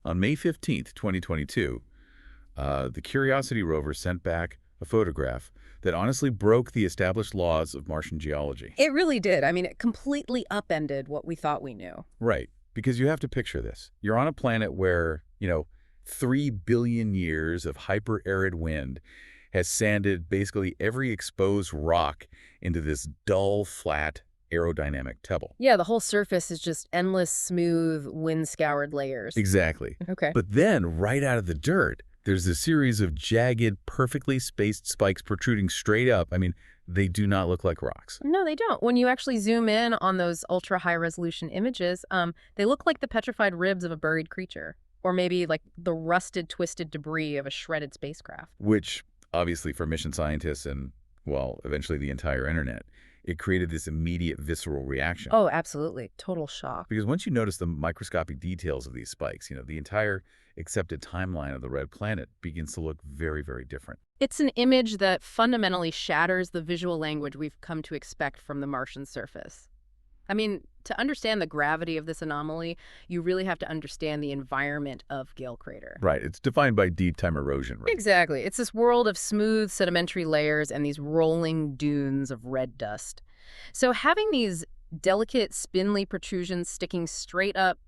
On May 15th, 2022, the Curiosity rover sent back a photograph that honestly broke the established laws of Martian geology. It really did. I mean, it completely upended what we thought we knew. Right, because you have to picture this. You're on a planet where, 3 billion years of hyper-arid wind has sanded basically every exposed rock into this dull, flat, aerodynamic pebble. Yeah, the whole surface is just endless, smooth, wind-scoured layers. Exactly. Okay. But then, right out of the dirt, there's a series of jagged, perfectly spaced spikes protruding straight up. I mean, they do not look like rocks. No, they don't. When you actually zoom in on those ultra-high-resolution images, they look like the petrified ribs of a buried creature. Or maybe like the rusted, twisted debris of a shredded spacecraft. Which, obviously, for mission scientists and, well, eventually the entire internet, it created this immediate visceral reaction. Oh, absolutely. Total shock. Because once you notice the microscopic details of these spikes, the entire accepted timeline of the red planet begins to look very, very different. It's an image that fundamentally shatters the visual language we've come to expect from the Martian surface. I mean, to understand the gravity of this anomaly, you really have to understand the environment of Gale Crater. Right. It's defined by deep time erosion, right? Exactly. It's this world of smooth sedimentary layers and these rolling dunes of red dust. So having these delicate, spindly protrusions sticking straight up,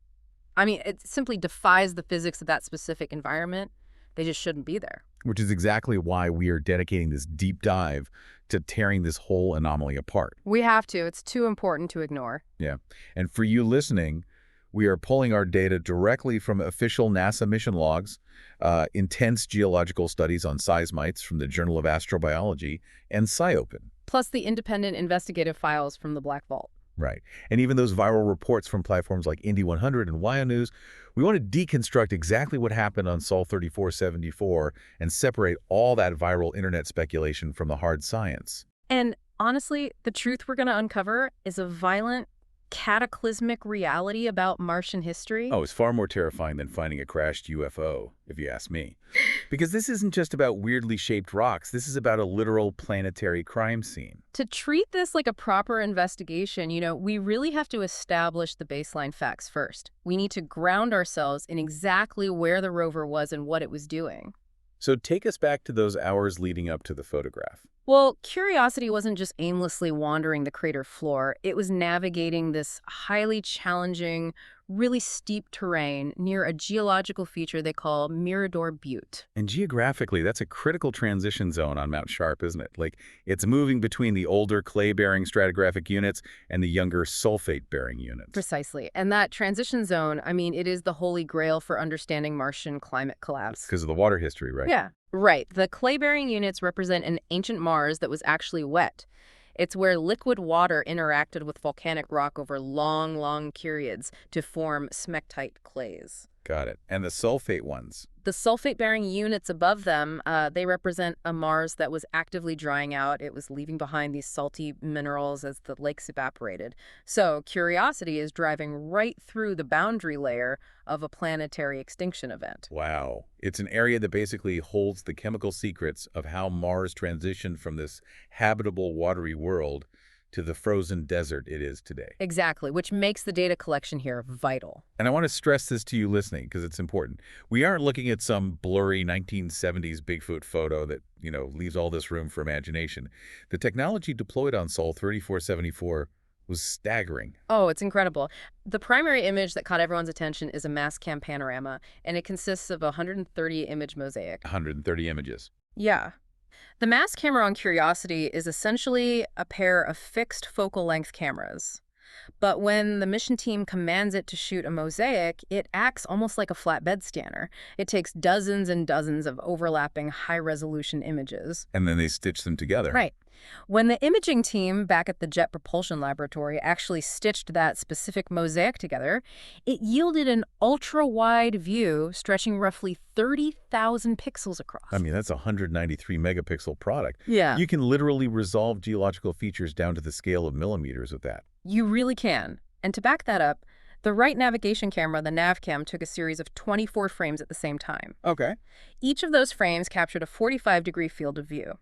I mean, it simply defies the physics of that specific environment. They just shouldn't be there. Which is exactly why we are dedicating this deep dive to tearing this whole anomaly apart. We have to. It's too important to ignore. Yeah. And for you listening, we are pulling our data directly from official NASA mission logs, intense geological studies on seismites from the Journal of Astrobiology, and SciOpen. Plus the independent investigative files from the Black Vault. Right. And even those viral reports from platforms like Indy 100 and Wyo News. We want to deconstruct exactly what happened on Sol 3474 and separate all that viral internet speculation from the hard science. And honestly, the truth we're going to uncover is a violent, cataclysmic reality about Martian history. Oh, it's far more terrifying than finding a crashed UFO, if you ask me. Because this isn't just about weirdly shaped rocks. This is about a literal planetary crime scene. To treat this like a proper investigation, we really have to establish the baseline facts first. We need to ground ourselves in exactly where the rover was and what it was doing. So take us back to those hours leading up to the photograph. Well, Curiosity wasn't just aimlessly wandering the crater floor. It was navigating this highly challenging, really steep terrain near a geological feature they call Mirador Butte. And geographically, that's a critical transition zone on Mount Sharp, isn't it? Like, it's moving between the older clay-bearing stratigraphic units and the younger sulfate-bearing units. Precisely. And that transition zone, I mean, it is the holy grail for understanding Martian climate collapse. Because of the water history, right? Yeah. Right. The clay-bearing units represent an ancient Mars that was actually wet. It's where liquid water interacted with volcanic rock over long, long periods to form smectite clays. Got it. And the sulfate ones? The sulfate-bearing units above them, they represent a Mars that was actively drying out. It was leaving behind these salty minerals as the lakes evaporated. So Curiosity is driving right through the boundary layer of a planetary extinction event. Wow. It's an area that basically holds the chemical secrets of how Mars transitioned from this habitable watery world to the frozen desert it is today. Exactly, which makes the data collection here vital. And I want to stress this to you listening because it's important. We aren't looking at some blurry 1970s Bigfoot photo that, leaves all this room for imagination. The technology deployed on Sol 3474 was staggering. Oh, it's incredible. The primary image that caught everyone's attention is a mass cam panorama, and it consists of a 130-image mosaic. 130 images. Yeah. The mass camera on Curiosity is essentially a pair of fixed focal length cameras. But when the mission team commands it to shoot a mosaic, it acts almost like a flatbed scanner. It takes dozens and dozens of overlapping high-resolution images. And then they stitch them together. Right. When the imaging team back at the Jet Propulsion Laboratory actually stitched that specific mosaic together, it yielded an ultra-wide view stretching roughly 30,000 pixels across. I mean, that's a 193 megapixel product. Yeah. You can literally resolve geological features down to the scale of millimeters with that. You really can. And to back that up, The right navigation camera, the NavCam, took a series of 24 frames at the same time. Okay. Each of those frames captured a 45-degree field of view.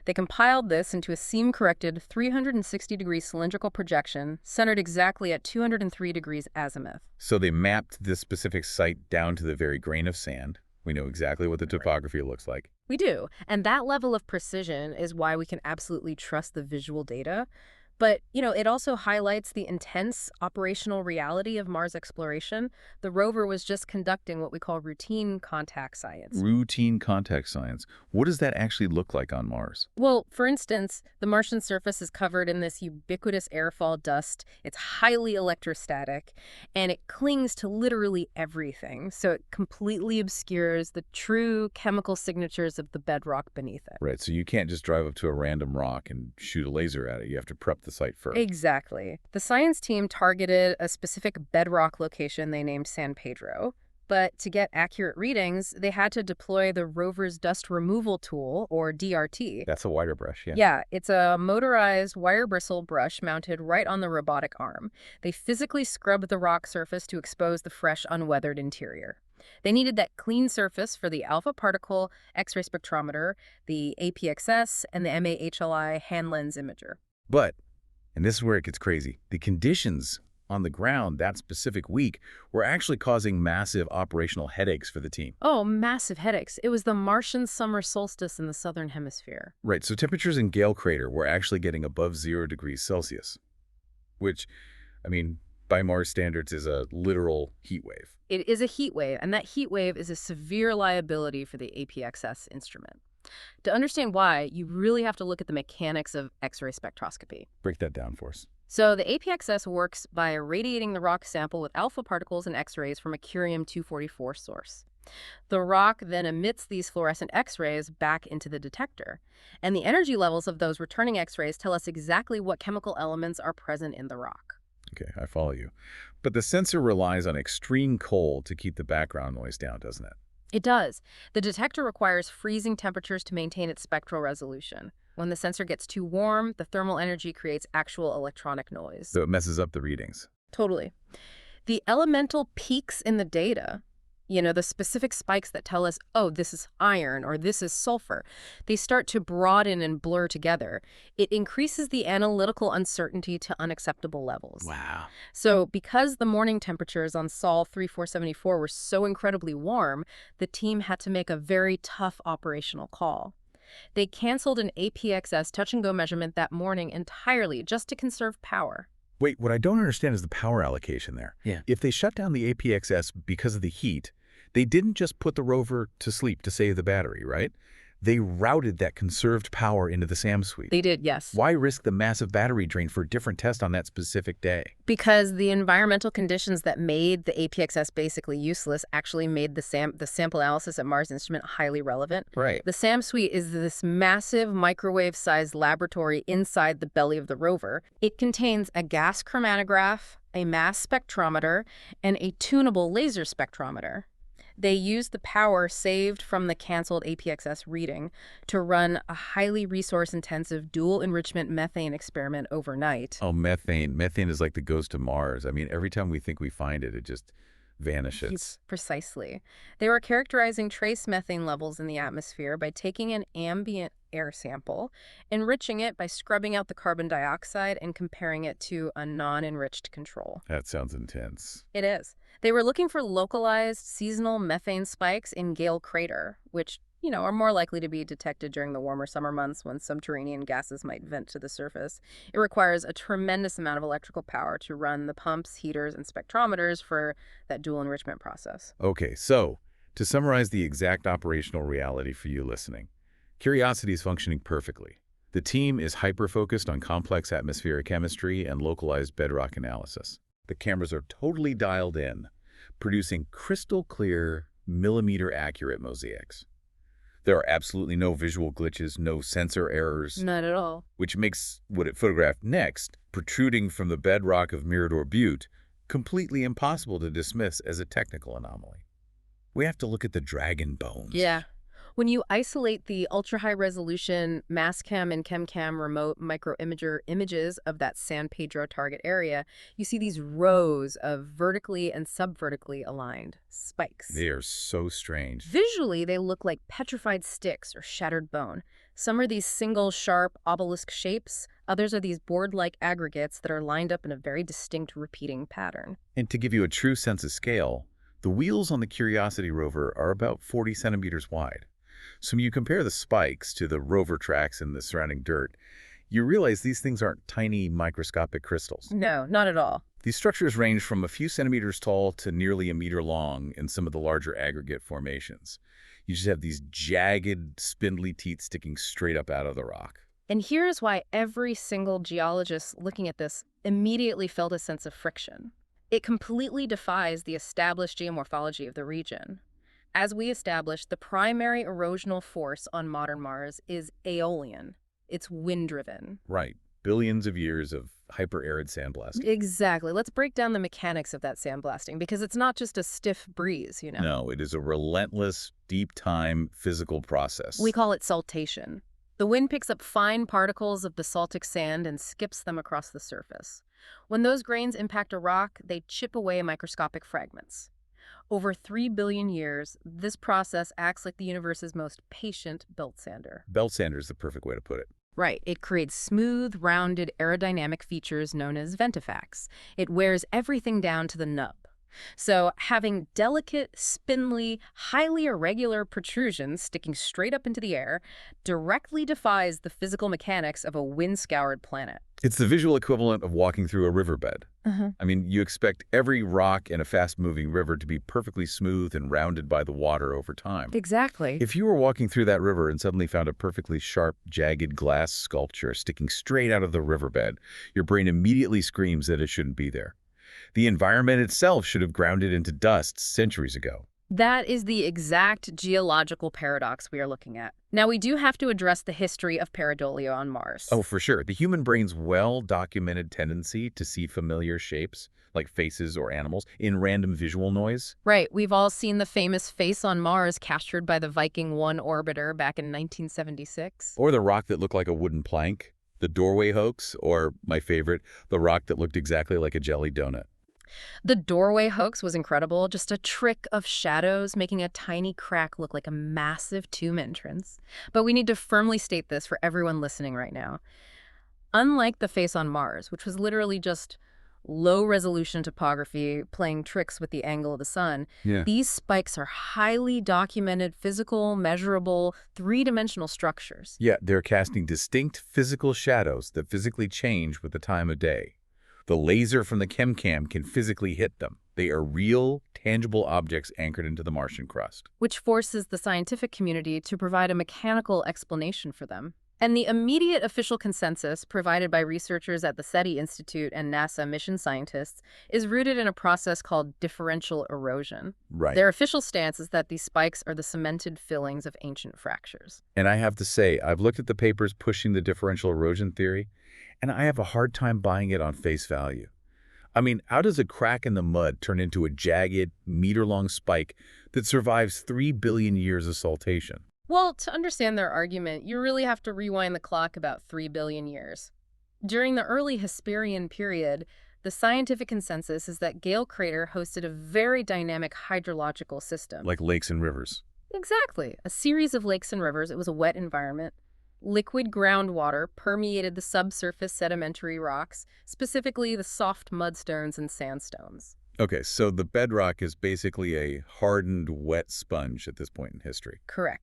They compiled this into a seam-corrected 360-degree cylindrical projection centered exactly at 203 degrees azimuth. So they mapped this specific site down to the very grain of sand. We know exactly what the topography looks like. We do, and that level of precision is why we can absolutely trust the visual data. But, it also highlights the intense operational reality of Mars exploration. The rover was just conducting what we call routine contact science. Routine contact science. What does that actually look like on Mars? Well, for instance, the Martian surface is covered in this ubiquitous airfall dust. It's highly electrostatic, and it clings to literally everything. So it completely obscures the true chemical signatures of the bedrock beneath it. Right, so you can't just drive up to a random rock and shoot a laser at it. You have to prep the site first. Exactly. The science team targeted a specific bedrock location they named San Pedro. But to get accurate readings, they had to deploy the rover's dust removal tool, or DRT. That's a wire brush, yeah. Yeah, it's a motorized wire bristle brush mounted right on the robotic arm. They physically scrubbed the rock surface to expose the fresh, unweathered interior. They needed that clean surface for the alpha particle X-ray spectrometer, the APXS, and the MAHLI hand lens imager. But, and this is where it gets crazy, the conditions on the ground that specific week were actually causing massive operational headaches for the team. Oh, massive headaches. It was the Martian summer solstice in the southern hemisphere. Right, so temperatures in Gale crater were actually getting above 0 degrees Celsius, which, by Mars standards is a literal heat wave. It is a heat wave, and that heat wave is a severe liability for the APXS instrument. To understand why, you really have to look at the mechanics of X-ray spectroscopy. Break that down for us. So the APXS works by irradiating the rock sample with alpha particles and X-rays from a curium-244 source. The rock then emits these fluorescent X-rays back into the detector, and the energy levels of those returning X-rays tell us exactly what chemical elements are present in the rock. Okay, I follow you. But the sensor relies on extreme cold to keep the background noise down, doesn't it? It does. The detector requires freezing temperatures to maintain its spectral resolution. When the sensor gets too warm, the thermal energy creates actual electronic noise. So it messes up the readings. Totally. The elemental peaks in the data, the specific spikes that tell us, oh, this is iron or this is sulfur, they start to broaden and blur together. It increases the analytical uncertainty to unacceptable levels. Wow. So because the morning temperatures on Sol 3474 were so incredibly warm, the team had to make a very tough operational call. They canceled an APXS touch-and-go measurement that morning entirely just to conserve power. Wait, what I don't understand is the power allocation there. Yeah. If they shut down the APXS because of the heat, they didn't just put the rover to sleep to save the battery, right? They routed that conserved power into the SAM suite. They did, yes. Why risk the massive battery drain for a different test on that specific day? Because the environmental conditions that made the APXS basically useless actually made the sample analysis at Mars Instrument highly relevant. Right. The SAM suite is this massive microwave-sized laboratory inside the belly of the rover. It contains a gas chromatograph, a mass spectrometer, and a tunable laser spectrometer. They used the power saved from the canceled APXS reading to run a highly resource-intensive dual enrichment methane experiment overnight. Oh, methane. Methane is like the ghost of Mars. Every time we think we find it, it just vanishes. Precisely. They were characterizing trace methane levels in the atmosphere by taking an ambient air sample, enriching it by scrubbing out the carbon dioxide and comparing it to a non-enriched control. That sounds intense. It is. They were looking for localized seasonal methane spikes in Gale crater, which, are more likely to be detected during the warmer summer months when subterranean gases might vent to the surface. It requires a tremendous amount of electrical power to run the pumps, heaters, and spectrometers for that dual enrichment process. Okay, so to summarize the exact operational reality for you listening, Curiosity is functioning perfectly. The team is hyper-focused on complex atmospheric chemistry and localized bedrock analysis. The cameras are totally dialed in, producing crystal-clear, millimeter-accurate mosaics. There are absolutely no visual glitches, no sensor errors. Not at all. Which makes what it photographed next, protruding from the bedrock of Mirador Butte, completely impossible to dismiss as a technical anomaly. We have to look at the dragon bones. Yeah. When you isolate the ultra-high resolution Mastcam and ChemCam remote microimager images of that San Pedro target area, you see these rows of vertically and subvertically aligned spikes. They are so strange. Visually, they look like petrified sticks or shattered bone. Some are these single, sharp, obelisk shapes. Others are these board-like aggregates that are lined up in a very distinct repeating pattern. And to give you a true sense of scale, the wheels on the Curiosity rover are about 40 centimeters wide. So when you compare the spikes to the rover tracks and the surrounding dirt, you realize these things aren't tiny microscopic crystals. No, not at all. These structures range from a few centimeters tall to nearly a meter long in some of the larger aggregate formations. You just have these jagged, spindly teeth sticking straight up out of the rock. And here's why every single geologist looking at this immediately felt a sense of friction. It completely defies the established geomorphology of the region. As we established, the primary erosional force on modern Mars is aeolian. It's wind-driven. Right. Billions of years of hyper-arid sandblasting. Exactly. Let's break down the mechanics of that sandblasting, because it's not just a stiff breeze, you know. No, it is a relentless, deep-time physical process. We call it saltation. The wind picks up fine particles of basaltic sand and skips them across the surface. When those grains impact a rock, they chip away microscopic fragments. Over 3 billion years, this process acts like the universe's most patient belt sander. Belt sander is the perfect way to put it. Right. It creates smooth, rounded aerodynamic features known as ventifacts. It wears everything down to the nub. So having delicate, spindly, highly irregular protrusions sticking straight up into the air directly defies the physical mechanics of a wind-scoured planet. It's the visual equivalent of walking through a riverbed. I mean, you expect every rock in a fast-moving river to be perfectly smooth and rounded by the water over time. Exactly. If you were walking through that river and suddenly found a perfectly sharp, jagged glass sculpture sticking straight out of the riverbed, your brain immediately screams that it shouldn't be there. The environment itself should have grounded into dust centuries ago. That is the exact geological paradox we are looking at. Now, we do have to address the history of pareidolia on Mars. Oh, for sure. The human brain's well-documented tendency to see familiar shapes, like faces or animals, in random visual noise. Right. We've all seen the famous face on Mars captured by the Viking 1 orbiter back in 1976. Or the rock that looked like a wooden plank, the doorway hoax, or, my favorite, the rock that looked exactly like a jelly donut. The doorway hoax was incredible, just a trick of shadows making a tiny crack look like a massive tomb entrance. But we need to firmly state this for everyone listening right now. Unlike the face on Mars, which was literally just low-resolution topography playing tricks with the angle of the sun, these spikes are highly documented, physical, measurable, three-dimensional structures. Yeah, they're casting distinct physical shadows that physically change with the time of day. The laser from the ChemCam can physically hit them. They are real, tangible objects anchored into the Martian crust. Which forces the scientific community to provide a mechanical explanation for them. And the immediate official consensus provided by researchers at the SETI Institute and NASA mission scientists is rooted in a process called differential erosion. Right. Their official stance is that these spikes are the cemented fillings of ancient fractures. And I have to say, I've looked at the papers pushing the differential erosion theory, and I have a hard time buying it on face value. I mean, how does a crack in the mud turn into a jagged, meter-long spike that survives 3 billion years of saltation? Well, to understand their argument, you really have to rewind the clock about 3 billion years. During the early Hesperian period, the scientific consensus is that Gale crater hosted a very dynamic hydrological system. Like lakes and rivers. Exactly. A series of lakes and rivers. It was a wet environment. Liquid groundwater permeated the subsurface sedimentary rocks, specifically the soft mudstones and sandstones. Okay, so the bedrock is basically a hardened, wet sponge at this point in history. Correct.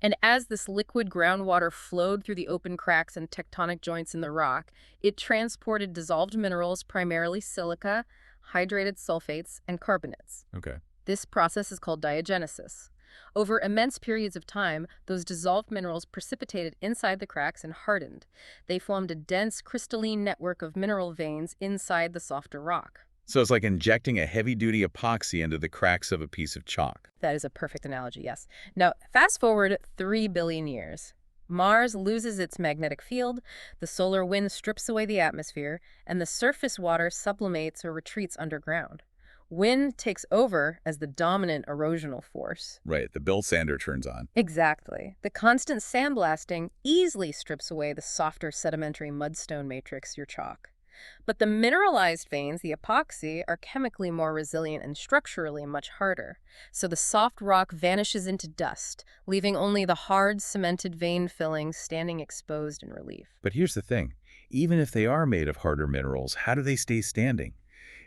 And as this liquid groundwater flowed through the open cracks and tectonic joints in the rock, it transported dissolved minerals, primarily silica, hydrated sulfates, and carbonates. Okay. This process is called diagenesis. Over immense periods of time, those dissolved minerals precipitated inside the cracks and hardened. They formed a dense crystalline network of mineral veins inside the softer rock. So it's like injecting a heavy-duty epoxy into the cracks of a piece of chalk. That is a perfect analogy, yes. Now, fast forward 3 billion years. Mars loses its magnetic field, the solar wind strips away the atmosphere, and the surface water sublimates or retreats underground. Wind takes over as the dominant erosional force. Right, the Bill Sander turns on. Exactly. The constant sandblasting easily strips away the softer sedimentary mudstone matrix, your chalk. But the mineralized veins, the epoxy, are chemically more resilient and structurally much harder. So the soft rock vanishes into dust, leaving only the hard, cemented vein fillings standing exposed in relief. But here's the thing. Even if they are made of harder minerals, how do they stay standing?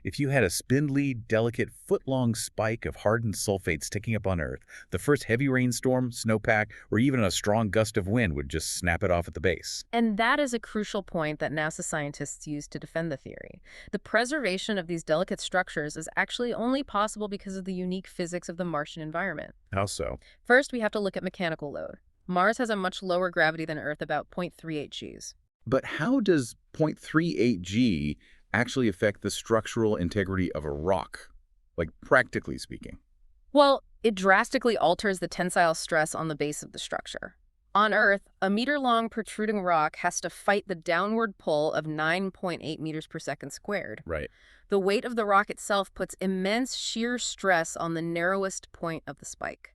If you had a spindly, delicate, foot-long spike of hardened sulfate sticking up on Earth, the first heavy rainstorm, snowpack, or even a strong gust of wind would just snap it off at the base. And that is a crucial point that NASA scientists use to defend the theory. The preservation of these delicate structures is actually only possible because of the unique physics of the Martian environment. How so? First, we have to look at mechanical load. Mars has a much lower gravity than Earth, about 0.38 Gs. But how does 0.38 G actually affect the structural integrity of a rock? Like, practically speaking. Well, it drastically alters the tensile stress on the base of the structure. On Earth, a meter-long protruding rock has to fight the downward pull of 9.8 meters per second squared. Right. The weight of the rock itself puts immense shear stress on the narrowest point of the spike.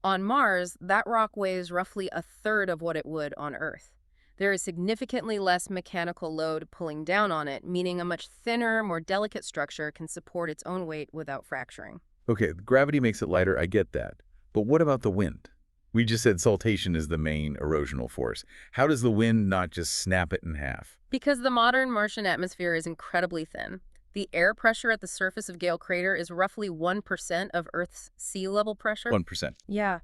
On Mars, that rock weighs roughly a third of what it would on Earth. There is significantly less mechanical load pulling down on it, meaning a much thinner, more delicate structure can support its own weight without fracturing. Okay, gravity makes it lighter, I get that. But what about the wind? We just said saltation is the main erosional force. How does the wind not just snap it in half? Because the modern Martian atmosphere is incredibly thin. The air pressure at the surface of Gale crater is roughly 1% of Earth's sea level pressure. 1%. Yeah.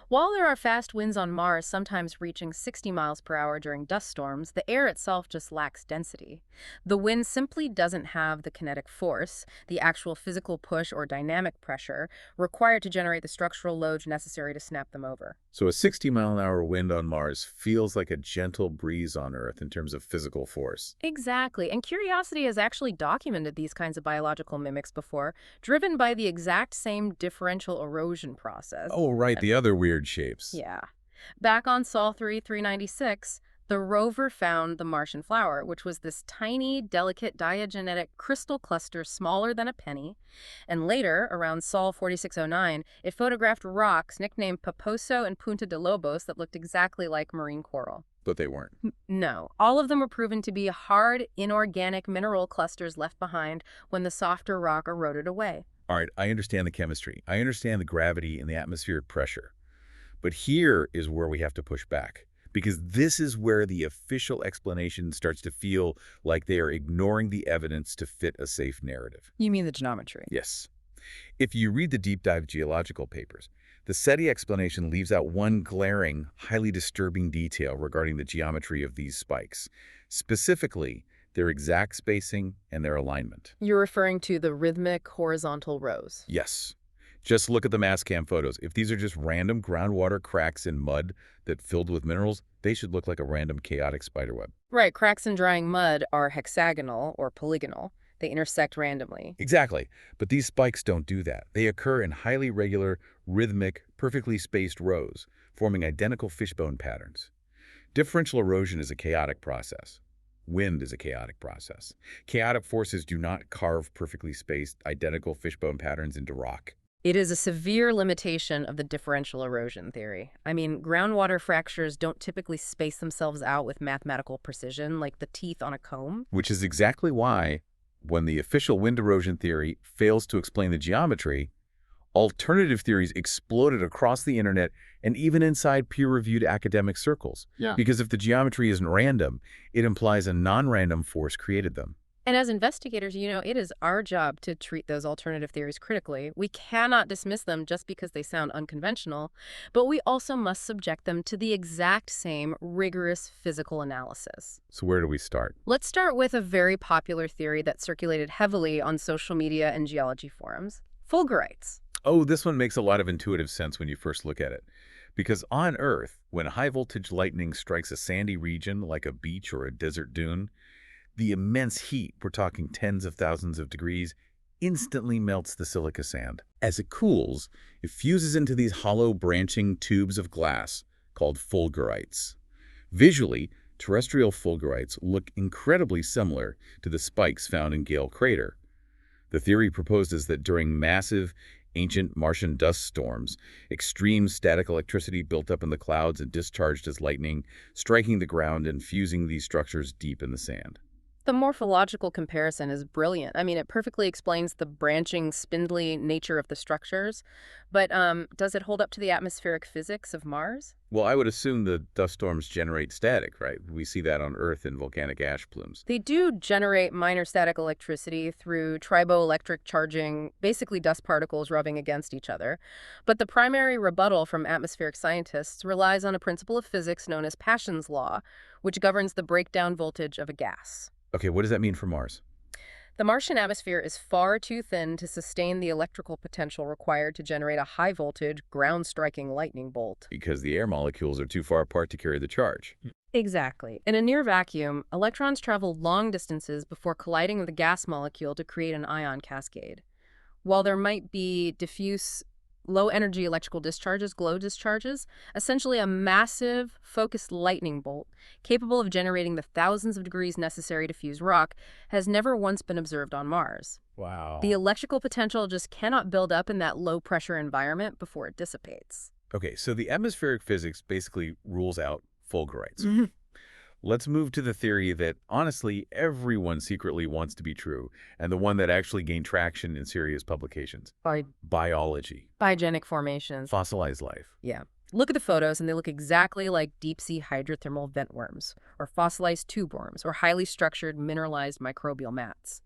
While there are fast winds on Mars, sometimes reaching 60 miles per hour during dust storms, the air itself just lacks density. The wind simply doesn't have the kinetic force, the actual physical push or dynamic pressure, required to generate the structural loads necessary to snap them over. So a 60-mile-an-hour wind on Mars feels like a gentle breeze on Earth in terms of physical force. Exactly, and Curiosity has actually documented these kinds of biological mimics before, driven by the exact same differential erosion process. Oh, right, the other weird shapes. Yeah. Back on Sol 396, the rover found the Martian flower, which was this tiny, delicate, diagenetic crystal cluster smaller than a penny. And later, around Sol 4609, it photographed rocks nicknamed Paposo and Punta de Lobos that looked exactly like marine coral. But they weren't. No, all of them were proven to be hard, inorganic mineral clusters left behind when the softer rock eroded away. All right, I understand the chemistry. I understand the gravity and the atmospheric pressure. But here is where we have to push back, because this is where the official explanation starts to feel like they are ignoring the evidence to fit a safe narrative. You mean the geometry? Yes. If you read the deep dive geological papers, the SETI explanation leaves out one glaring, highly disturbing detail regarding the geometry of these spikes, specifically their exact spacing and their alignment. You're referring to the rhythmic horizontal rows. Yes. Just look at the mass cam photos. If these are just random groundwater cracks in mud that filled with minerals, they should look like a random chaotic spiderweb. Right, cracks in drying mud are hexagonal or polygonal. They intersect randomly. Exactly. But these spikes don't do that. They occur in highly regular, rhythmic, perfectly spaced rows, forming identical fishbone patterns. Differential erosion is a chaotic process. Wind is a chaotic process. Chaotic forces do not carve perfectly spaced, identical fishbone patterns into rock. It is a severe limitation of the differential erosion theory. I mean, groundwater fractures don't typically space themselves out with mathematical precision like the teeth on a comb. Which is exactly why, when the official wind erosion theory fails to explain the geometry, alternative theories exploded across the internet and even inside peer-reviewed academic circles. Yeah. Because if the geometry isn't random, it implies a non-random force created them. And as investigators, it is our job to treat those alternative theories critically. We cannot dismiss them just because they sound unconventional, but we also must subject them to the exact same rigorous physical analysis. So where do we start? Let's start with a very popular theory that circulated heavily on social media and geology forums: fulgurites. Oh, this one makes a lot of intuitive sense when you first look at it. Because on Earth, when high-voltage lightning strikes a sandy region like a beach or a desert dune, the immense heat, we're talking tens of thousands of degrees, instantly melts the silica sand. As it cools, it fuses into these hollow branching tubes of glass called fulgurites. Visually, terrestrial fulgurites look incredibly similar to the spikes found in Gale crater. The theory proposes that during massive, ancient Martian dust storms, extreme static electricity built up in the clouds and discharged as lightning, striking the ground and fusing these structures deep in the sand. The morphological comparison is brilliant. I mean, it perfectly explains the branching, spindly nature of the structures. But does it hold up to the atmospheric physics of Mars? Well, I would assume the dust storms generate static, right? We see that on Earth in volcanic ash plumes. They do generate minor static electricity through triboelectric charging, basically dust particles rubbing against each other. But the primary rebuttal from atmospheric scientists relies on a principle of physics known as Paschen's law, which governs the breakdown voltage of a gas. Okay, what does that mean for Mars? The Martian atmosphere is far too thin to sustain the electrical potential required to generate a high-voltage, ground-striking lightning bolt. Because the air molecules are too far apart to carry the charge. Exactly. In a near vacuum, electrons travel long distances before colliding with a gas molecule to create an ion cascade. While there might be diffuse, low-energy electrical discharges, glow discharges, essentially a massive, focused lightning bolt, capable of generating the thousands of degrees necessary to fuse rock, has never once been observed on Mars. Wow. The electrical potential just cannot build up in that low-pressure environment before it dissipates. Okay, so the atmospheric physics basically rules out fulgurites. Let's move to the theory that, honestly, everyone secretly wants to be true, and the one that actually gained traction in serious publications. Biology. Biogenic formations. Fossilized life. Yeah. Look at the photos, and they look exactly like deep-sea hydrothermal vent worms, or fossilized tube worms, or highly structured mineralized microbial mats.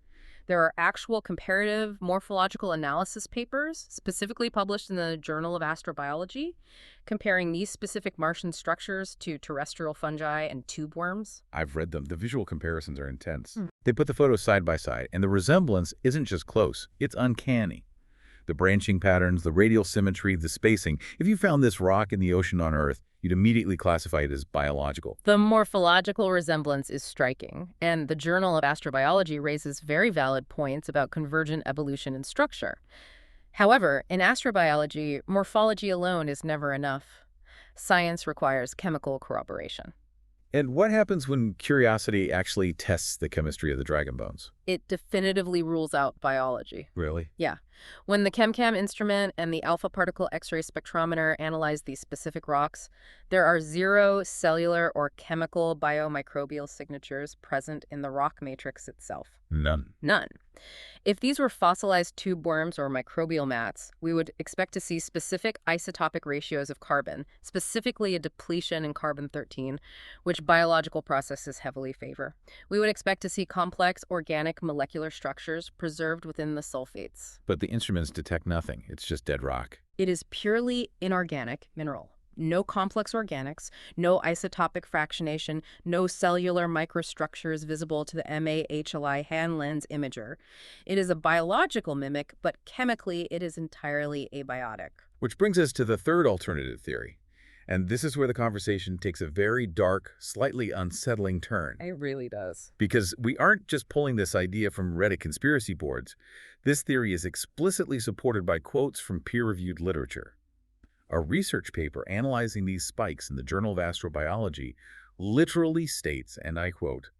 There are actual comparative morphological analysis papers, specifically published in the Journal of Astrobiology, comparing these specific Martian structures to terrestrial fungi and tube worms. I've read them. The visual comparisons are intense. They put the photos side by side, and the resemblance isn't just close, it's uncanny. The branching patterns, the radial symmetry, the spacing. If you found this rock in the ocean on Earth, you'd immediately classify it as biological. The morphological resemblance is striking, and the Journal of Astrobiology raises very valid points about convergent evolution and structure. However, in astrobiology, morphology alone is never enough. Science requires chemical corroboration. And what happens when curiosity actually tests the chemistry of the dragon bones? It definitively rules out biology. Really? Yeah. When the ChemCam instrument and the alpha particle X-ray spectrometer analyze these specific rocks, there are 0 cellular or chemical biomicrobial signatures present in the rock matrix itself. None. None. If these were fossilized tube worms or microbial mats, we would expect to see specific isotopic ratios of carbon, specifically a depletion in carbon-13, which biological processes heavily favor. We would expect to see complex organic molecular structures preserved within the sulfates. But the instruments detect nothing. It's just dead rock. It is purely inorganic mineral. No complex organics, no isotopic fractionation, no cellular microstructures visible to the MAHLI hand lens imager. It is a biological mimic, but chemically it is entirely abiotic. Which brings us to the third alternative theory. And this is where the conversation takes a very dark, slightly unsettling turn. It really does. Because we aren't just pulling this idea from Reddit conspiracy boards. This theory is explicitly supported by quotes from peer-reviewed literature. A research paper analyzing these spikes in the Journal of Astrobiology literally states, and I quote,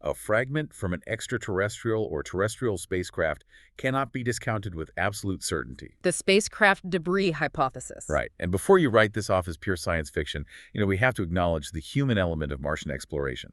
"A fragment from an extraterrestrial or terrestrial spacecraft cannot be discounted with absolute certainty." The spacecraft debris hypothesis. Right. And before you write this off as pure science fiction, we have to acknowledge the human element of Martian exploration.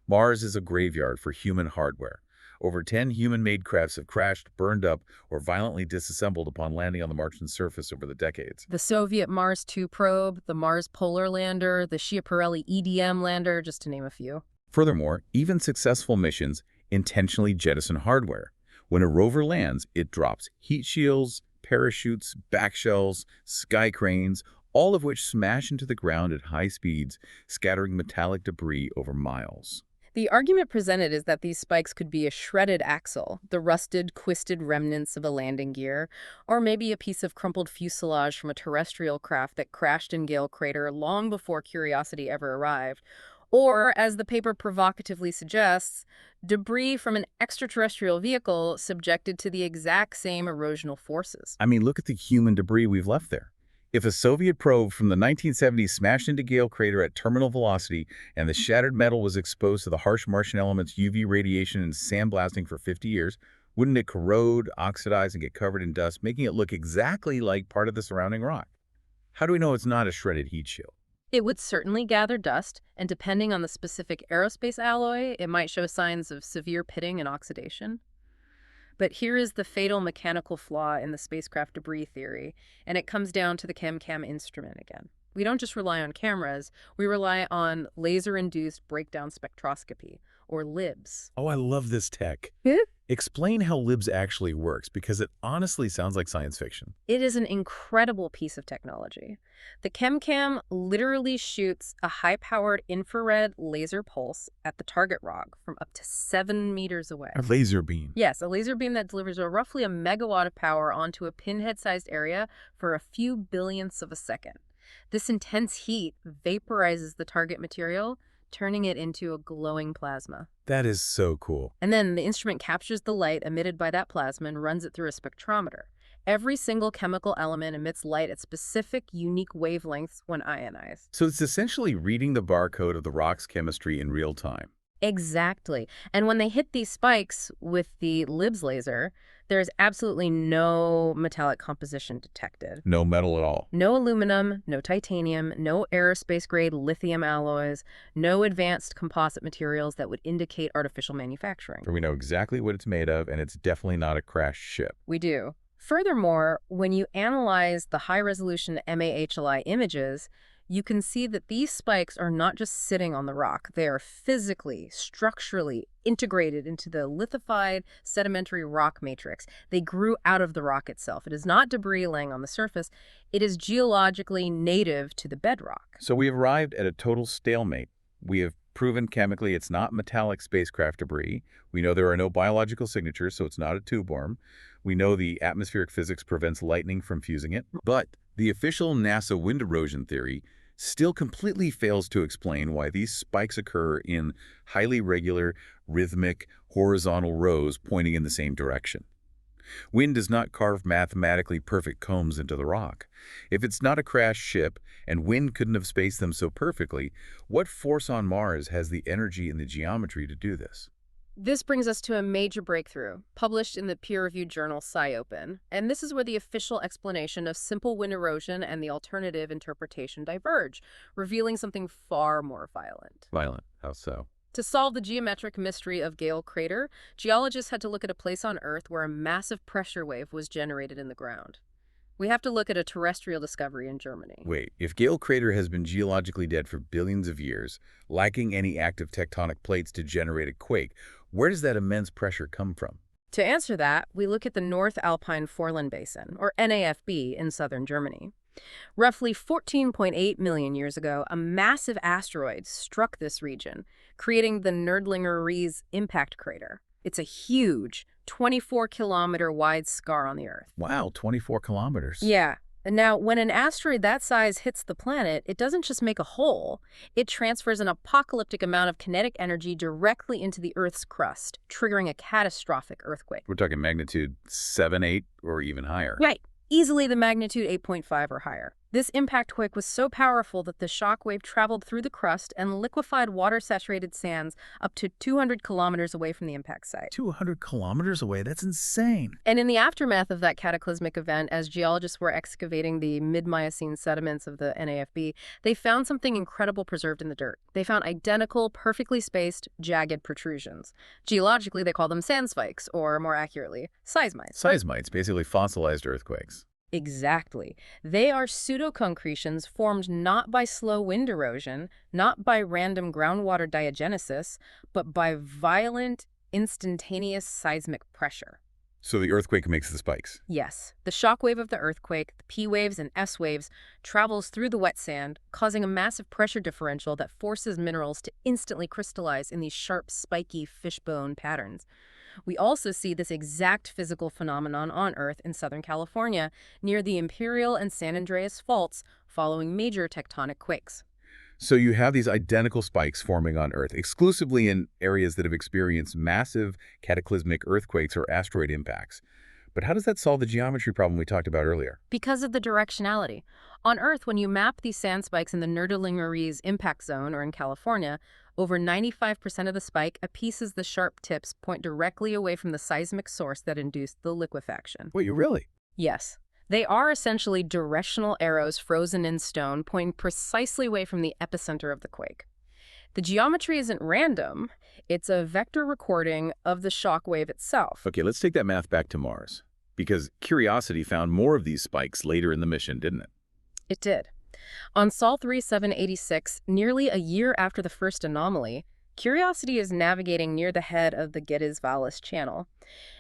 Mars is a graveyard for human hardware. Over 10 human-made crafts have crashed, burned up, or violently disassembled upon landing on the Martian surface over the decades. The Soviet Mars 2 probe, the Mars Polar Lander, the Schiaparelli EDM lander, just to name a few. Furthermore, even successful missions intentionally jettison hardware. When a rover lands, it drops heat shields, parachutes, backshells, sky cranes, all of which smash into the ground at high speeds, scattering metallic debris over miles. The argument presented is that these spikes could be a shredded axle, the rusted, twisted remnants of a landing gear, or maybe a piece of crumpled fuselage from a terrestrial craft that crashed in Gale crater long before Curiosity ever arrived. Or, as the paper provocatively suggests, debris from an extraterrestrial vehicle subjected to the exact same erosional forces. I mean, look at the human debris we've left there. If a Soviet probe from the 1970s smashed into Gale crater at terminal velocity and the shattered metal was exposed to the harsh Martian elements UV radiation and sandblasting for 50 years, Wouldn't it corrode, oxidize, and get covered in dust, making it look exactly like part of the surrounding rock? How do we know it's not a shredded heat shield? It would certainly gather dust, and depending on the specific aerospace alloy, it might show signs of severe pitting and oxidation. But here is the fatal mechanical flaw in the spacecraft debris theory, and it comes down to the ChemCam instrument again. We don't just rely on cameras, we rely on laser-induced breakdown spectroscopy, or LIBS. Oh, I love this tech. Explain how LIBS actually works, because it honestly sounds like science fiction. It is an incredible piece of technology. The ChemCam literally shoots a high-powered infrared laser pulse at the target rock from up to 7 meters away. A laser beam. Yes, a laser beam that delivers roughly a megawatt of power onto a pinhead-sized area for a few billionths of a second. This intense heat vaporizes the target material, turning it into a glowing plasma. That is so cool. And then the instrument captures the light emitted by that plasma and runs it through a spectrometer. Every single chemical element emits light at specific, unique wavelengths when ionized. So it's essentially reading the barcode of the rock's chemistry in real time. Exactly. And when they hit these spikes with the LIBS laser, there's absolutely no metallic composition detected. No metal at all. No aluminum, no titanium, no aerospace-grade lithium alloys, no advanced composite materials that would indicate artificial manufacturing. So we know exactly what it's made of, and it's definitely not a crashed ship. We do. Furthermore, when you analyze the high-resolution MAHLI images, you can see that these spikes are not just sitting on the rock. They are physically, structurally integrated into the lithified sedimentary rock matrix. They grew out of the rock itself. It is not debris laying on the surface. It is geologically native to the bedrock. So we have arrived at a total stalemate. We have proven chemically it's not metallic spacecraft debris. We know there are no biological signatures, so it's not a tube worm. We know the atmospheric physics prevents lightning from fusing it. But the official NASA wind erosion theory still completely fails to explain why these spikes occur in highly regular, rhythmic, horizontal rows pointing in the same direction. Wind does not carve mathematically perfect combs into the rock. If it's not a crashed ship, and wind couldn't have spaced them so perfectly, what force on Mars has the energy and the geometry to do this? This brings us to a major breakthrough, published in the peer-reviewed journal SciOpen. And this is where the official explanation of simple wind erosion and the alternative interpretation diverge, revealing something far more violent. Violent. How so? To solve the geometric mystery of Gale crater, geologists had to look at a place on Earth where a massive pressure wave was generated in the ground. We have to look at a terrestrial discovery in Germany. Wait, if Gale crater has been geologically dead for billions of years, lacking any active tectonic plates to generate a quake, where does that immense pressure come from? To answer that, we look at the North Alpine Foreland Basin, or NAFB, in southern Germany. Roughly 14.8 million years ago, a massive asteroid struck this region, creating the Nördlinger Ries impact crater. It's a huge, 24-kilometer wide scar on the Earth. Wow, 24 kilometers. Yeah. Now, when an asteroid that size hits the planet, it doesn't just make a hole. It transfers an apocalyptic amount of kinetic energy directly into the Earth's crust, triggering a catastrophic earthquake. We're talking magnitude 7, 8, or even higher. Right. Easily the magnitude 8.5 or higher. This impact quake was so powerful that the shock wave traveled through the crust and liquefied water-saturated sands up to 200 kilometers away from the impact site. 200 kilometers away? That's insane. And in the aftermath of that cataclysmic event, as geologists were excavating the mid-Miocene sediments of the NAFB, they found something incredible preserved in the dirt. They found identical, perfectly spaced, jagged protrusions. Geologically, they call them sand spikes, or more accurately, seismites. Seismites, basically fossilized earthquakes. Exactly. They are pseudoconcretions formed not by slow wind erosion, not by random groundwater diagenesis, but by violent, instantaneous seismic pressure. So the earthquake makes the spikes. Yes. The shock wave of the earthquake, the P waves and S waves, travels through the wet sand, causing a massive pressure differential that forces minerals to instantly crystallize in these sharp, spiky fishbone patterns. We also see this exact physical phenomenon on Earth in Southern California, near the Imperial and San Andreas faults, following major tectonic quakes. So you have these identical spikes forming on Earth, exclusively in areas that have experienced massive cataclysmic earthquakes or asteroid impacts. But how does that solve the geometry problem we talked about earlier? Because of the directionality. On Earth, when you map these sand spikes in the Nördlinger Ries impact zone, or in California, Over 95% of the spike appeases the sharp tips point directly away from the seismic source that induced the liquefaction. Wait, you really? Yes. They are essentially directional arrows frozen in stone, pointing precisely away from the epicenter of the quake. The geometry isn't random. It's a vector recording of the shock wave itself. Okay, let's take that math back to Mars. Because Curiosity found more of these spikes later in the mission, didn't it? It did. On Sol 3786, nearly a year after the first anomaly, Curiosity is navigating near the head of the Geddes-Valles channel,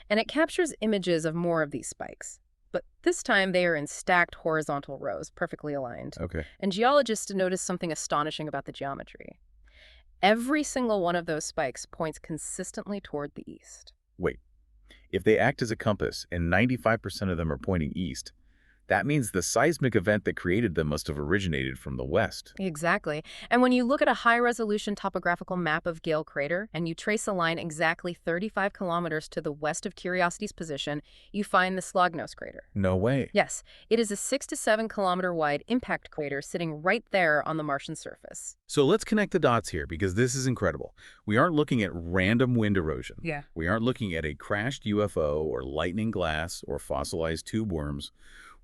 and it captures images of more of these spikes. But this time they are in stacked horizontal rows, perfectly aligned. Okay. And geologists notice something astonishing about the geometry. Every single one of those spikes points consistently toward the east. Wait, if they act as a compass and 95% of them are pointing east, that means the seismic event that created them must have originated from the west. Exactly. And when you look at a high-resolution topographical map of Gale crater and you trace a line exactly 35 kilometers to the west of Curiosity's position, you find the Slognos crater. No way. Yes, it is a 6 to 7 kilometer wide impact crater sitting right there on the Martian surface. So let's connect the dots here because this is incredible. We aren't looking at random wind erosion. Yeah. We aren't looking at a crashed UFO or lightning glass or fossilized tube worms.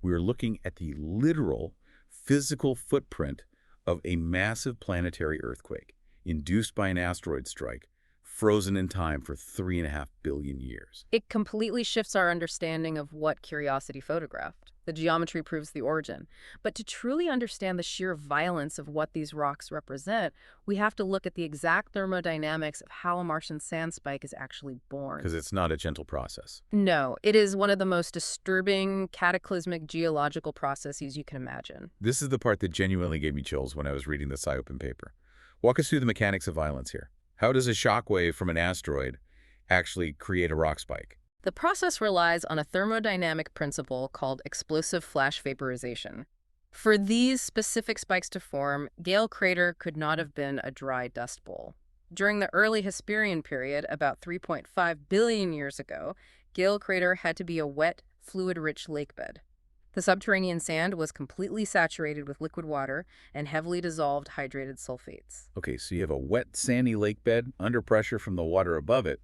We are looking at the literal physical footprint of a massive planetary earthquake induced by an asteroid strike, frozen in time for 3.5 billion years. It completely shifts our understanding of what Curiosity photographed. The geometry proves the origin. But to truly understand the sheer violence of what these rocks represent, we have to look at the exact thermodynamics of how a Martian sand spike is actually born. Because it's not a gentle process. No, it is one of the most disturbing, cataclysmic geological processes you can imagine. This is the part that genuinely gave me chills when I was reading the SciOpen paper. Walk us through the mechanics of violence here. How does a shock wave from an asteroid actually create a rock spike? The process relies on a thermodynamic principle called explosive flash vaporization. For these specific spikes to form, Gale crater could not have been a dry dust bowl. During the early Hesperian period, about 3.5 billion years ago, Gale crater had to be a wet, fluid-rich lakebed. The subterranean sand was completely saturated with liquid water and heavily dissolved hydrated sulfates. Okay, so you have a wet, sandy lake bed under pressure from the water above it.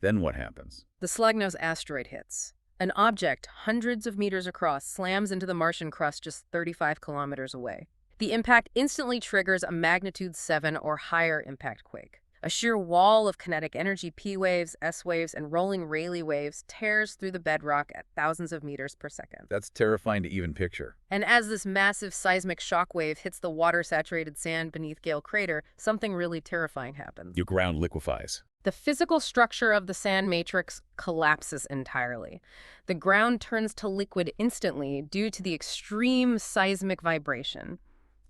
Then what happens? The Slugnos asteroid hits. An object hundreds of meters across slams into the Martian crust just 35 kilometers away. The impact instantly triggers a magnitude 7 or higher impact quake. A sheer wall of kinetic energy, P waves, S waves, and rolling Rayleigh waves tears through the bedrock at thousands of meters per second. That's terrifying to even picture. And as this massive seismic shock wave hits the water-saturated sand beneath Gale crater, something really terrifying happens. Your ground liquefies. The physical structure of the sand matrix collapses entirely. The ground turns to liquid instantly due to the extreme seismic vibration.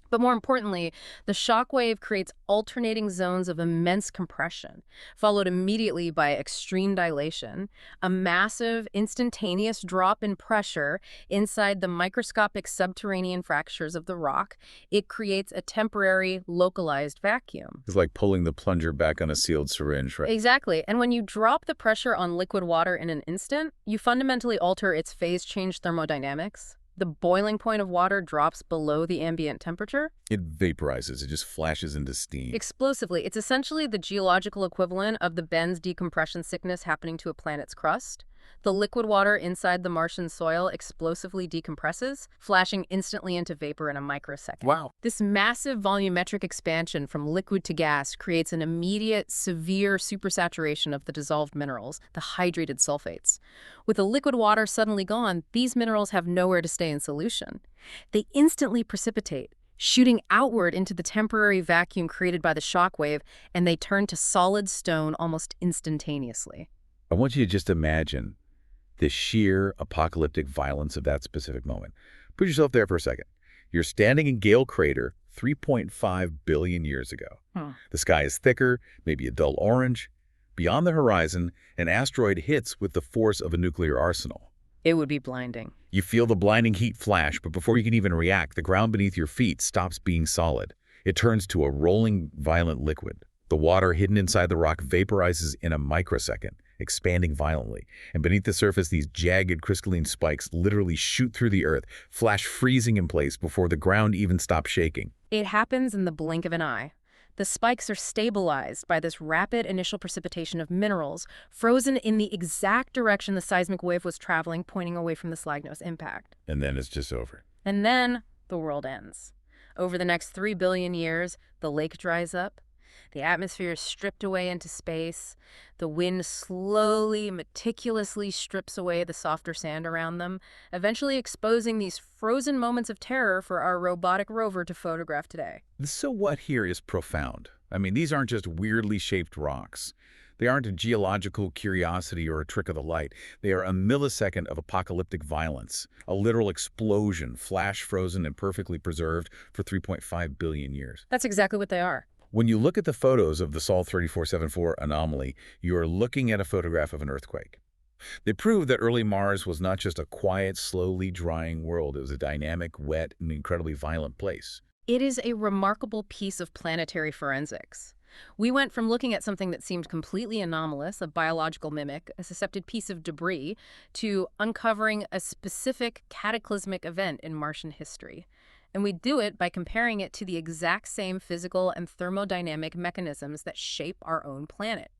But more importantly, the shock wave creates alternating zones of immense compression, followed immediately by extreme dilation, a massive, instantaneous drop in pressure inside the microscopic subterranean fractures of the rock. It creates a temporary, localized vacuum. It's like pulling the plunger back on a sealed syringe, right? Exactly. And when you drop the pressure on liquid water in an instant, you fundamentally alter its phase change thermodynamics. The boiling point of water drops below the ambient temperature. It vaporizes. It just flashes into steam. Explosively. It's essentially the geological equivalent of the Benz decompression sickness happening to a planet's crust. The liquid water inside the Martian soil explosively decompresses, flashing instantly into vapor in a microsecond. Wow. This massive volumetric expansion from liquid to gas creates an immediate, severe supersaturation of the dissolved minerals, the hydrated sulfates. With the liquid water suddenly gone, these minerals have nowhere to stay in solution. They instantly precipitate, shooting outward into the temporary vacuum created by the shock wave, and they turn to solid stone almost instantaneously. I want you to just imagine the sheer apocalyptic violence of that specific moment. Put yourself there for a second. You're standing in Gale crater 3.5 billion years ago. The sky is thicker, maybe a dull orange. Beyond the horizon, an asteroid hits with the force of a nuclear arsenal. It would be blinding. You feel the blinding heat flash, but before you can even react, the ground beneath your feet stops being solid. It turns to a rolling, violent liquid. The water hidden inside the rock vaporizes in a microsecond, expanding violently. And beneath the surface, these jagged crystalline spikes literally shoot through the earth, flash freezing in place before the ground even stops shaking. It happens in the blink of an eye. The spikes are stabilized by this rapid initial precipitation of minerals, frozen in the exact direction the seismic wave was traveling, pointing away from the slag nose impact. And then it's just over. And then the world ends. Over the next 3 billion years, the lake dries up. The atmosphere is stripped away into space. The wind slowly, meticulously strips away the softer sand around them, eventually exposing these frozen moments of terror for our robotic rover to photograph today. So what here is profound? I mean, these aren't just weirdly shaped rocks. They aren't a geological curiosity or a trick of the light. They are a millisecond of apocalyptic violence, a literal explosion, flash frozen and perfectly preserved for 3.5 billion years. That's exactly what they are. When you look at the photos of the Sol 3474 anomaly, you are looking at a photograph of an earthquake. They prove that early Mars was not just a quiet, slowly drying world. It was a dynamic, wet, and incredibly violent place. It is a remarkable piece of planetary forensics. We went from looking at something that seemed completely anomalous, a biological mimic, a suscepted piece of debris, to uncovering a specific cataclysmic event in Martian history. And we do it by comparing it to the exact same physical and thermodynamic mechanisms that shape our own planet.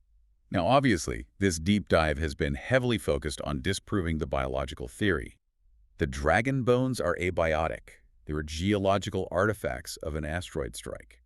Now, obviously, this deep dive has been heavily focused on disproving the biological theory. The dragon bones are abiotic. They were geological artifacts of an asteroid strike.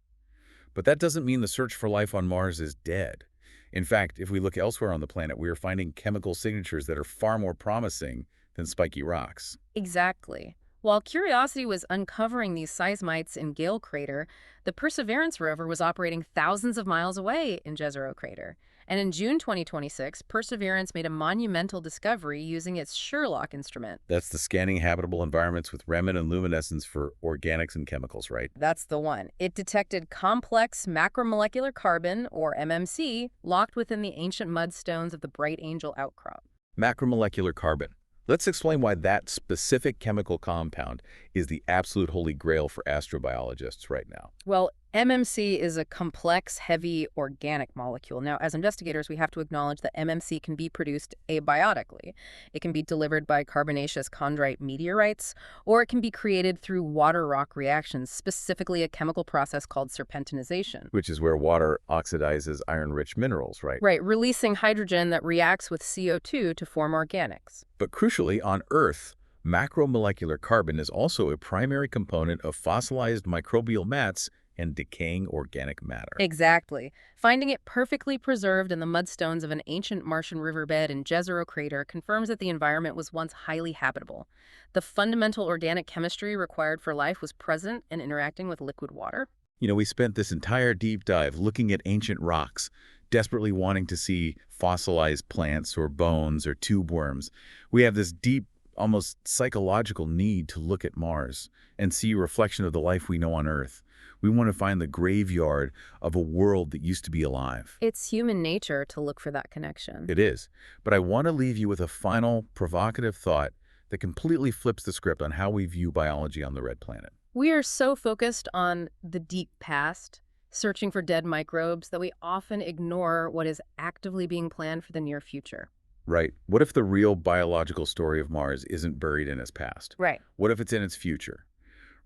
But that doesn't mean the search for life on Mars is dead. In fact, if we look elsewhere on the planet, we are finding chemical signatures that are far more promising than spiky rocks. Exactly. While Curiosity was uncovering these seismites in Gale crater, the Perseverance rover was operating thousands of miles away in Jezero crater. And in June 2026, Perseverance made a monumental discovery using its Sherlock instrument. That's the scanning habitable environments with Raman and luminescence for organics and chemicals, right? That's the one. It detected complex macromolecular carbon, or MMC, locked within the ancient mudstones of the Bright Angel outcrop. Macromolecular carbon. Let's explain why that specific chemical compound is the absolute holy grail for astrobiologists right now. Well, MMC is a complex, heavy, organic molecule. Now, as investigators, we have to acknowledge that MMC can be produced abiotically. It can be delivered by carbonaceous chondrite meteorites, or it can be created through water-rock reactions, specifically a chemical process called serpentinization. Which is where water oxidizes iron-rich minerals, right? Right, releasing hydrogen that reacts with CO2 to form organics. But crucially, on Earth, macromolecular carbon is also a primary component of fossilized microbial mats and decaying organic matter. Exactly. Finding it perfectly preserved in the mudstones of an ancient Martian riverbed in Jezero crater confirms that the environment was once highly habitable. The fundamental organic chemistry required for life was present and interacting with liquid water. You know, we spent this entire deep dive looking at ancient rocks, desperately wanting to see fossilized plants or bones or tube worms. We have this deep, almost psychological need to look at Mars and see a reflection of the life we know on Earth. We want to find the graveyard of a world that used to be alive. It's human nature to look for that connection. It is. But I want to leave you with a final provocative thought that completely flips the script on how we view biology on the Red Planet. We are so focused on the deep past, searching for dead microbes, that we often ignore what is actively being planned for the near future. Right. What if the real biological story of Mars isn't buried in its past? Right. What if it's in its future?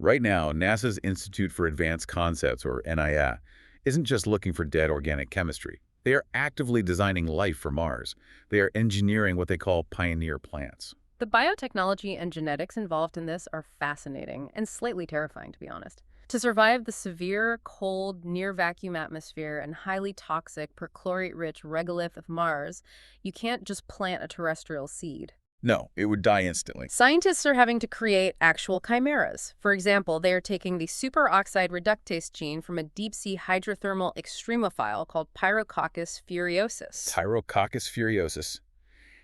Right now, NASA's Institute for Advanced Concepts, or NIA, isn't just looking for dead organic chemistry. They are actively designing life for Mars. They are engineering what they call pioneer plants. The biotechnology and genetics involved in this are fascinating and slightly terrifying, to be honest. To survive the severe, cold, near-vacuum atmosphere and highly toxic perchlorate-rich regolith of Mars, you can't just plant a terrestrial seed. No, it would die instantly. Scientists are having to create actual chimeras. For example, they are taking the superoxide reductase gene from a deep-sea hydrothermal extremophile called Pyrococcus furiosus. Pyrococcus furiosus.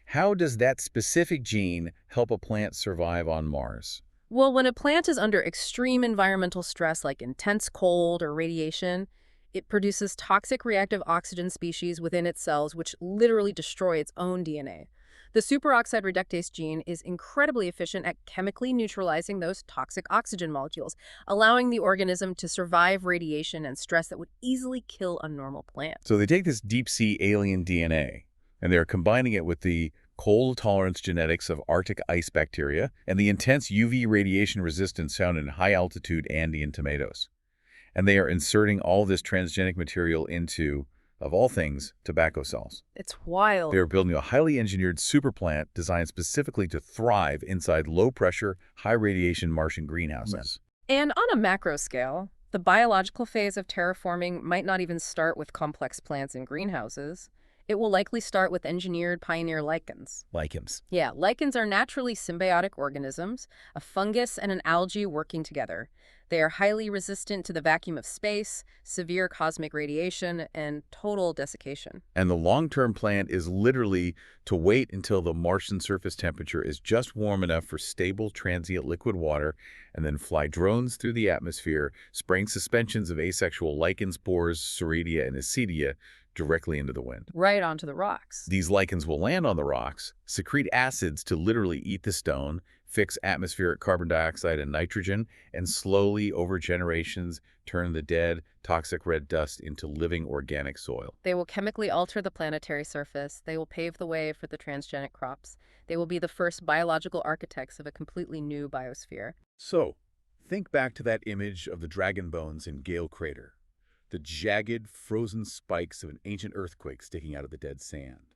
How does that specific gene help a plant survive on Mars? Well, when a plant is under extreme environmental stress like intense cold or radiation, it produces toxic reactive oxygen species within its cells which literally destroy its own DNA. The superoxide reductase gene is incredibly efficient at chemically neutralizing those toxic oxygen molecules, allowing the organism to survive radiation and stress that would easily kill a normal plant. So they take this deep-sea alien DNA, and they're combining it with the cold tolerance genetics of Arctic ice bacteria and the intense UV radiation resistance found in high-altitude Andean tomatoes. And they are inserting all this transgenic material into, of all things, tobacco cells. It's wild. They are building a highly engineered superplant designed specifically to thrive inside low-pressure, high-radiation Martian greenhouses. And on a macro scale, the biological phase of terraforming might not even start with complex plants in greenhouses. It will likely start with engineered pioneer lichens. Lichens. Yeah, lichens are naturally symbiotic organisms, a fungus and an algae working together. They are highly resistant to the vacuum of space, severe cosmic radiation, and total desiccation. And the long-term plan is literally to wait until the Martian surface temperature is just warm enough for stable, transient liquid water, and then fly drones through the atmosphere, spraying suspensions of asexual lichen spores, Soredia and Acedia, directly into the wind. Right onto the rocks. These lichens will land on the rocks, secrete acids to literally eat the stone, fix atmospheric carbon dioxide and nitrogen, and slowly, over generations, turn the dead, toxic red dust into living organic soil. They will chemically alter the planetary surface. They will pave the way for the transgenic crops. They will be the first biological architects of a completely new biosphere. So, think back to that image of the dragon bones in Gale crater, the jagged, frozen spikes of an ancient earthquake sticking out of the dead sand.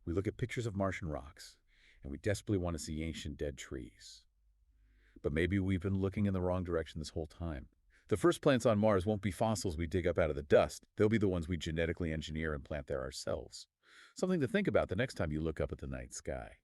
We look at pictures of Martian rocks, and we desperately want to see ancient dead trees. But maybe we've been looking in the wrong direction this whole time. The first plants on Mars won't be fossils we dig up out of the dust. They'll be the ones we genetically engineer and plant there ourselves. Something to think about the next time you look up at the night sky.